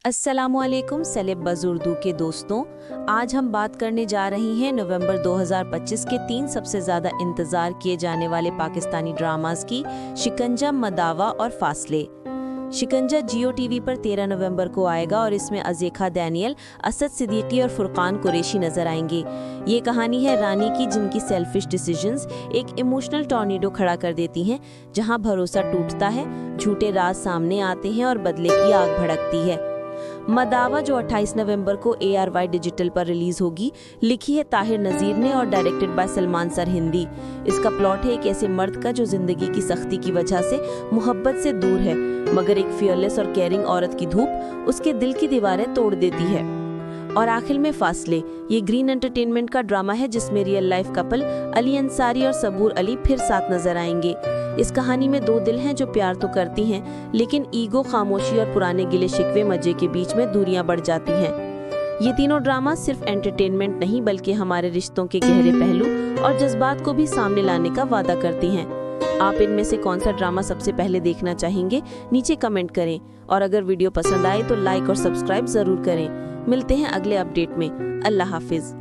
अस्सलामुअलैकुम celeb buzz Urdu के दोस्तों, आज हम बात करने जा रही हैं नवंबर 2025 के 3 सबसे ज़्यादा इंतज़ार किए जाने वाले पाकिस्तानी ड्रामास की। शिकंजा, मदावा और फासले। शिकंजा जियो टीवी पर 13 नवंबर को आएगा और इसमें अज़ेखा डैनियल, असद सिद्दीकी और फुरकान कुरैशी नजर आएंगे। ये कहानी है रानी की, जिनकी सेल्फिश डिसीजंस एक इमोशनल टॉर्नेडो खड़ा कर देती हैं, जहां भरोसा टूटता है, झूठे राज सामने आते हैं और बदले की आग भड़कती है। मदावा, जो 28 नवंबर को ARY डिजिटल पर रिलीज होगी, लिखी है ताहिर नज़ीर ने और डायरेक्टेड बाय सलमान सरहिंदी। इसका प्लॉट है एक ऐसे मर्द का जो जिंदगी की सख्ती की वजह से मोहब्बत से दूर है, मगर एक फियरलेस और केयरिंग औरत की धूप उसके दिल की दीवारें तोड़ देती है। और आखिर में फासले, ये ग्रीन एंटरटेनमेंट का ड्रामा है जिसमें real life couple Ali Ansari और सबूर अली फिर साथ नजर आएंगे। इस कहानी में 2 दिल हैं जो प्यार तो करती हैं, लेकिन ईगो, खामोशी और पुराने गिले शिकवे मजे के बीच में दूरियां बढ़ जाती हैं। ये तीनों ड्रामा सिर्फ एंटरटेनमेंट नहीं, बल्कि हमारे रिश्तों के गहरे पहलू और जज्बात को भी सामने लाने का वादा करती हैं। आप इनमें से कौन सा ड्रामा सबसे पहले देखना चाहेंगे, नीचे कमेंट करें। और अगर वीडियो पसंद आए तो लाइक और सब्सक्राइब जरूर करें। मिलते हैं अगले अपडेट में। अल्लाह हाफिज।